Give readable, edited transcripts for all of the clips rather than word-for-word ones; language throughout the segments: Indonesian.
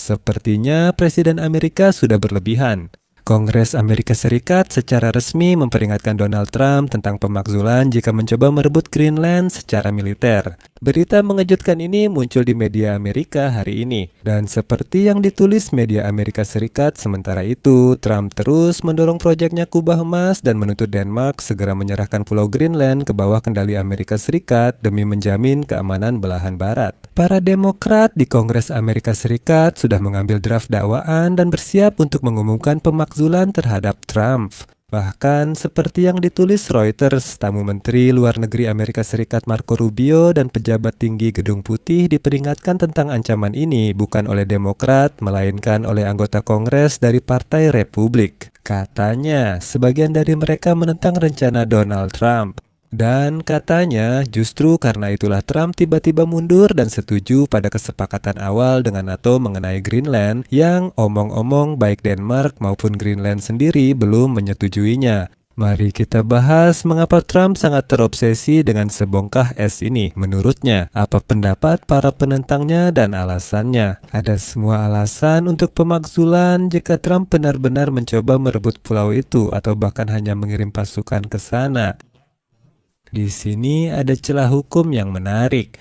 Sepertinya Presiden Amerika sudah berlebihan. Kongres Amerika Serikat secara resmi memperingatkan Donald Trump tentang pemakzulan jika mencoba merebut Greenland secara militer. Berita mengejutkan ini muncul di media Amerika hari ini. Dan seperti yang ditulis media Amerika Serikat, sementara itu, Trump terus mendorong proyeknya Kubah Emas dan menuntut Denmark segera menyerahkan Pulau Greenland ke bawah kendali Amerika Serikat demi menjamin keamanan belahan barat. Para Demokrat di Kongres Amerika Serikat sudah mengambil draft dakwaan dan bersiap untuk mengumumkan pemakzulan terhadap Trump. Bahkan seperti yang ditulis Reuters, tamu Menteri Luar Negeri Amerika Serikat Marco Rubio dan pejabat tinggi Gedung Putih diperingatkan tentang ancaman ini bukan oleh Demokrat, melainkan oleh anggota Kongres dari Partai Republik. Katanya, sebagian dari mereka menentang rencana Donald Trump. Dan katanya justru karena itulah Trump tiba-tiba mundur dan setuju pada kesepakatan awal dengan NATO mengenai Greenland yang omong-omong baik Denmark maupun Greenland sendiri belum menyetujuinya. Mari kita bahas mengapa Trump sangat terobsesi dengan sebongkah es ini. Menurutnya, apa pendapat para penentangnya dan alasannya? Ada semua alasan untuk pemakzulan jika Trump benar-benar mencoba merebut pulau itu atau bahkan hanya mengirim pasukan ke sana. Di sini ada celah hukum yang menarik.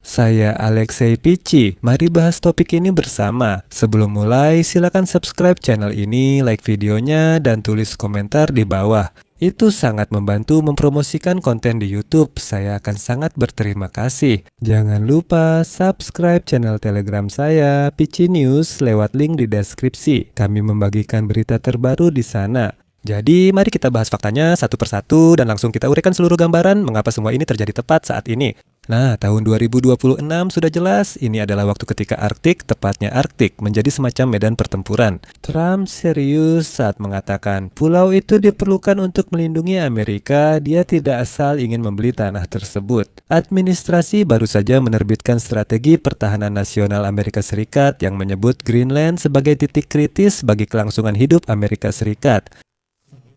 Saya Alexei Pichi, mari bahas topik ini bersama. Sebelum mulai, silakan subscribe channel ini, like videonya, dan tulis komentar di bawah. Itu sangat membantu mempromosikan konten di YouTube. Saya akan sangat berterima kasih. Jangan lupa subscribe channel Telegram saya, Pichi News, lewat link di deskripsi. Kami membagikan berita terbaru di sana. Jadi mari kita bahas faktanya satu persatu dan langsung kita uraikan seluruh gambaran mengapa semua ini terjadi tepat saat ini. Nah, tahun 2026 sudah jelas ini adalah waktu ketika Arktik, tepatnya Arktik, menjadi semacam medan pertempuran. Trump serius saat mengatakan pulau itu diperlukan untuk melindungi Amerika, dia tidak asal ingin membeli tanah tersebut. Administrasi baru saja menerbitkan strategi pertahanan nasional Amerika Serikat yang menyebut Greenland sebagai titik kritis bagi kelangsungan hidup Amerika Serikat.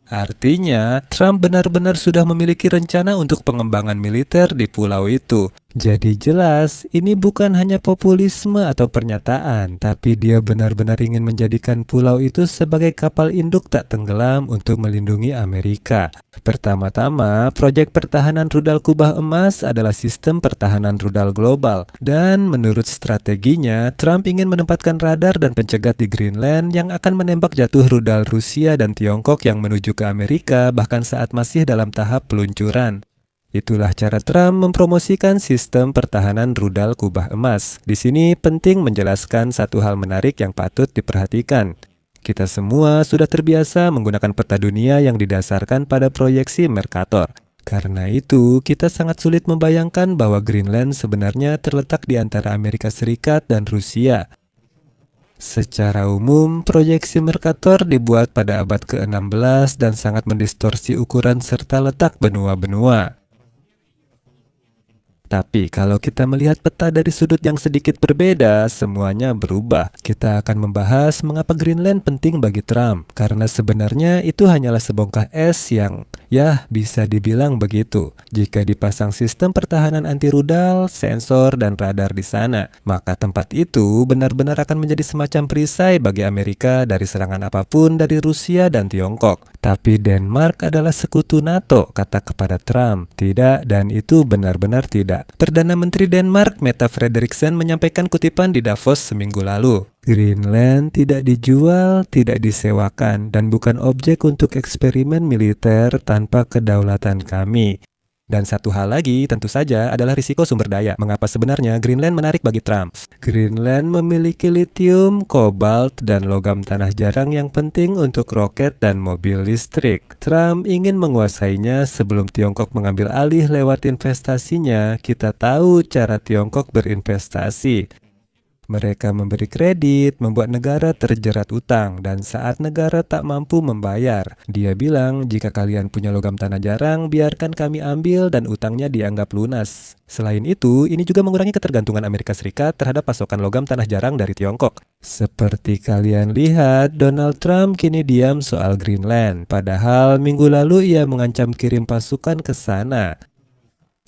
Artinya, Trump benar-benar sudah memiliki rencana untuk pengembangan militer di pulau itu. Jadi jelas, ini bukan hanya populisme atau pernyataan, tapi dia benar-benar ingin menjadikan pulau itu sebagai kapal induk tak tenggelam untuk melindungi Amerika. Pertama-tama, proyek pertahanan rudal Kubah Emas adalah sistem pertahanan rudal global. Dan menurut strateginya, Trump ingin menempatkan radar dan pencegat di Greenland yang akan menembak jatuh rudal Rusia dan Tiongkok yang menuju ke Amerika bahkan saat masih dalam tahap peluncuran. Itulah cara Trump mempromosikan sistem pertahanan rudal Kubah Emas. Di sini penting menjelaskan satu hal menarik yang patut diperhatikan. Kita semua sudah terbiasa menggunakan peta dunia yang didasarkan pada proyeksi Mercator. Karena itu, kita sangat sulit membayangkan bahwa Greenland sebenarnya terletak di antara Amerika Serikat dan Rusia. Secara umum, proyeksi Mercator dibuat pada abad ke-16 dan sangat mendistorsi ukuran serta letak benua-benua. Tapi kalau kita melihat peta dari sudut yang sedikit berbeda, semuanya berubah. Kita akan membahas mengapa Greenland penting bagi Trump, karena sebenarnya itu hanyalah sebongkah es yang, ya bisa dibilang begitu. Jika dipasang sistem pertahanan anti rudal, sensor, dan radar di sana, maka tempat itu benar-benar akan menjadi semacam perisai bagi Amerika dari serangan apapun dari Rusia dan Tiongkok. Tapi Denmark adalah sekutu NATO, kata kepada Trump. Tidak, dan itu benar-benar tidak. Perdana Menteri Denmark Mette Frederiksen menyampaikan kutipan di Davos seminggu lalu. Greenland tidak dijual, tidak disewakan, dan bukan objek untuk eksperimen militer tanpa kedaulatan kami. Dan satu hal lagi tentu saja adalah risiko sumber daya. Mengapa sebenarnya Greenland menarik bagi Trump? Greenland memiliki litium, kobalt, dan logam tanah jarang yang penting untuk roket dan mobil listrik. Trump ingin menguasainya sebelum Tiongkok mengambil alih lewat investasinya. Kita tahu cara Tiongkok berinvestasi. Mereka memberi kredit, membuat negara terjerat utang, dan saat negara tak mampu membayar, dia bilang, jika kalian punya logam tanah jarang, biarkan kami ambil dan utangnya dianggap lunas. Selain itu, ini juga mengurangi ketergantungan Amerika Serikat terhadap pasokan logam tanah jarang dari Tiongkok. Seperti kalian lihat, Donald Trump kini diam soal Greenland, padahal minggu lalu ia mengancam kirim pasukan ke sana.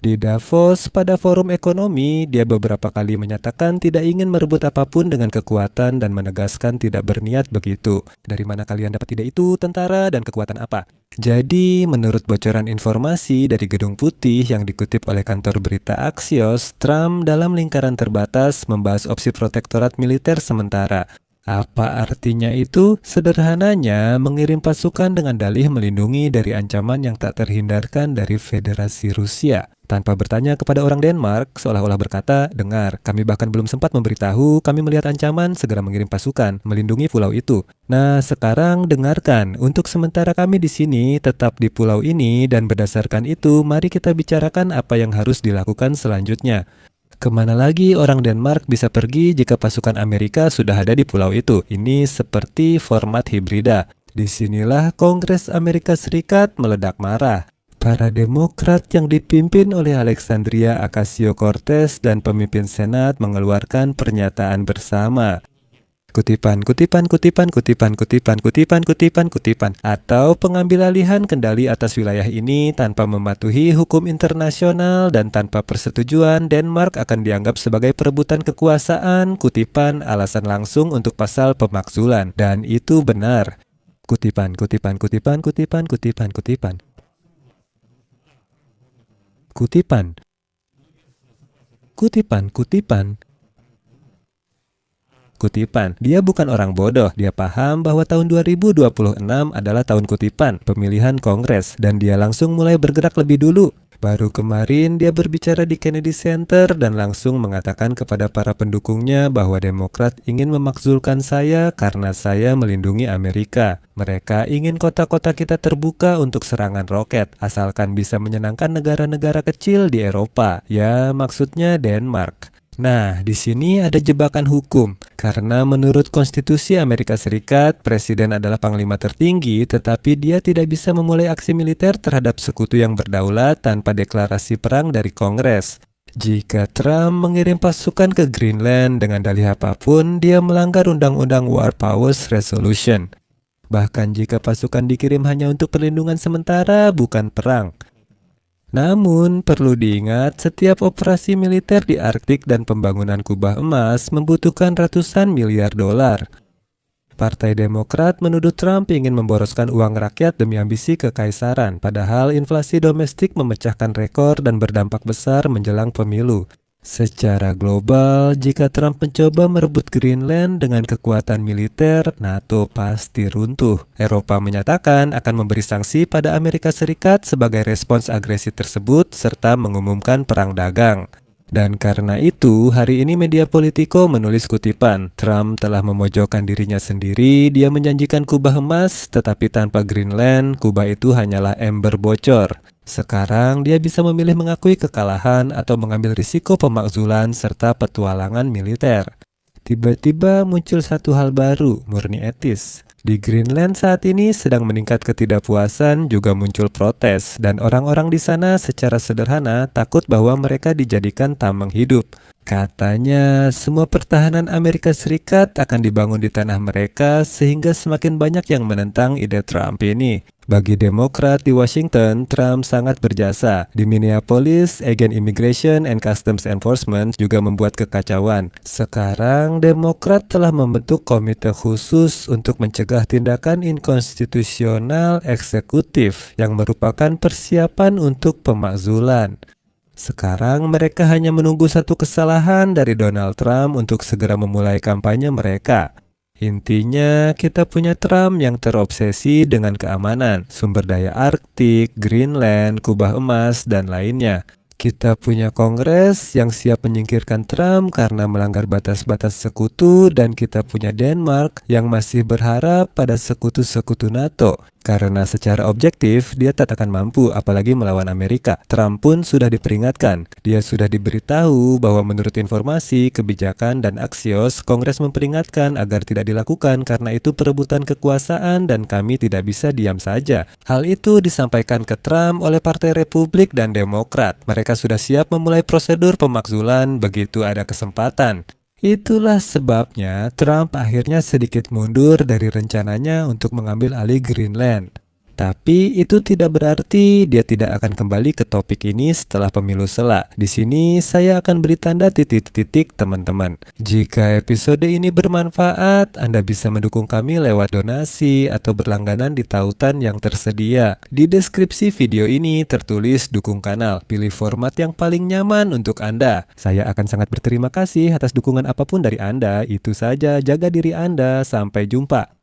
Di Davos, pada forum ekonomi, dia beberapa kali menyatakan tidak ingin merebut apapun dengan kekuatan dan menegaskan tidak berniat begitu. Dari mana kalian dapat ide itu, tentara, dan kekuatan apa? Jadi, menurut bocoran informasi dari Gedung Putih yang dikutip oleh kantor berita Axios, Trump dalam lingkaran terbatas membahas opsi protektorat militer sementara. Apa artinya itu? Sederhananya, mengirim pasukan dengan dalih melindungi dari ancaman yang tak terhindarkan dari Federasi Rusia. Tanpa bertanya kepada orang Denmark, seolah-olah berkata, dengar, kami bahkan belum sempat memberitahu, kami melihat ancaman, segera mengirim pasukan, melindungi pulau itu. Nah, sekarang dengarkan, untuk sementara kami di sini, tetap di pulau ini, dan berdasarkan itu, mari kita bicarakan apa yang harus dilakukan selanjutnya. Kemana lagi orang Denmark bisa pergi jika pasukan Amerika sudah ada di pulau itu? Ini seperti format hibrida. Disinilah Kongres Amerika Serikat meledak marah. Para Demokrat yang dipimpin oleh Alexandria Ocasio-Cortez dan pemimpin Senat mengeluarkan pernyataan bersama. Kutipan atau pengambil alihan kendali atas wilayah ini tanpa mematuhi hukum internasional dan tanpa persetujuan Denmark akan dianggap sebagai perebutan kekuasaan. Kutipan alasan langsung untuk pasal pemakzulan, dan itu benar. Kutipan. Kutipan, dia bukan orang bodoh, dia paham bahwa tahun 2026 adalah tahun kutipan, pemilihan kongres, dan dia langsung mulai bergerak lebih dulu. Baru kemarin dia berbicara di Kennedy Center dan langsung mengatakan kepada para pendukungnya bahwa Demokrat ingin memakzulkan saya karena saya melindungi Amerika. Mereka ingin kota-kota kita terbuka untuk serangan roket, asalkan bisa menyenangkan negara-negara kecil di Eropa. Ya, maksudnya Denmark. Nah, di sini ada jebakan hukum, karena menurut Konstitusi Amerika Serikat, Presiden adalah panglima tertinggi, tetapi dia tidak bisa memulai aksi militer terhadap sekutu yang berdaulat tanpa deklarasi perang dari Kongres. Jika Trump mengirim pasukan ke Greenland dengan dalih apapun, dia melanggar Undang-Undang War Powers Resolution. Bahkan jika pasukan dikirim hanya untuk perlindungan sementara, bukan perang. Namun, perlu diingat, setiap operasi militer di Arktik dan pembangunan kubah emas membutuhkan ratusan miliar dolar. Partai Demokrat menuduh Trump ingin memboroskan uang rakyat demi ambisi kekaisaran, padahal inflasi domestik memecahkan rekor dan berdampak besar menjelang pemilu. Secara global, jika Trump mencoba merebut Greenland dengan kekuatan militer, NATO pasti runtuh. Eropa menyatakan akan memberi sanksi pada Amerika Serikat sebagai respons agresi tersebut serta mengumumkan perang dagang. Dan karena itu, hari ini media Politico menulis kutipan, Trump telah memojokkan dirinya sendiri, dia menjanjikan kubah emas, tetapi tanpa Greenland, kubah itu hanyalah ember bocor. Sekarang dia bisa memilih mengakui kekalahan atau mengambil risiko pemakzulan serta petualangan militer. Tiba-tiba muncul satu hal baru, murni etis. Di Greenland saat ini sedang meningkat ketidakpuasan, juga muncul protes, dan orang-orang di sana secara sederhana takut bahwa mereka dijadikan tameng hidup. Katanya, semua pertahanan Amerika Serikat akan dibangun di tanah mereka sehingga semakin banyak yang menentang ide Trump ini. Bagi Demokrat di Washington, Trump sangat berjasa. Di Minneapolis, agen Immigration and Customs Enforcement juga membuat kekacauan. Sekarang, Demokrat telah membentuk komite khusus untuk mencegah tindakan inkonstitusional eksekutif yang merupakan persiapan untuk pemakzulan. Sekarang mereka hanya menunggu satu kesalahan dari Donald Trump untuk segera memulai kampanye mereka. Intinya, kita punya Trump yang terobsesi dengan keamanan, sumber daya Arktik, Greenland, kubah emas, dan lainnya. Kita punya Kongres yang siap menyingkirkan Trump karena melanggar batas-batas sekutu, dan kita punya Denmark yang masih berharap pada sekutu-sekutu NATO. Karena secara objektif, dia tak akan mampu apalagi melawan Amerika. Trump pun sudah diperingatkan. Dia sudah diberitahu bahwa menurut informasi, kebijakan, dan Axios, Kongres memperingatkan agar tidak dilakukan karena itu perebutan kekuasaan dan kami tidak bisa diam saja. Hal itu disampaikan ke Trump oleh Partai Republik dan Demokrat. Mereka sudah siap memulai prosedur pemakzulan begitu ada kesempatan. Itulah sebabnya Trump akhirnya sedikit mundur dari rencananya untuk mengambil alih Greenland. Tapi itu tidak berarti dia tidak akan kembali ke topik ini setelah pemilu sela. Di sini saya akan beri tanda titik-titik teman-teman. Jika episode ini bermanfaat, Anda bisa mendukung kami lewat donasi atau berlangganan di tautan yang tersedia. Di deskripsi video ini tertulis dukung kanal. Pilih format yang paling nyaman untuk Anda. Saya akan sangat berterima kasih atas dukungan apapun dari Anda. Itu saja, jaga diri Anda. Sampai jumpa.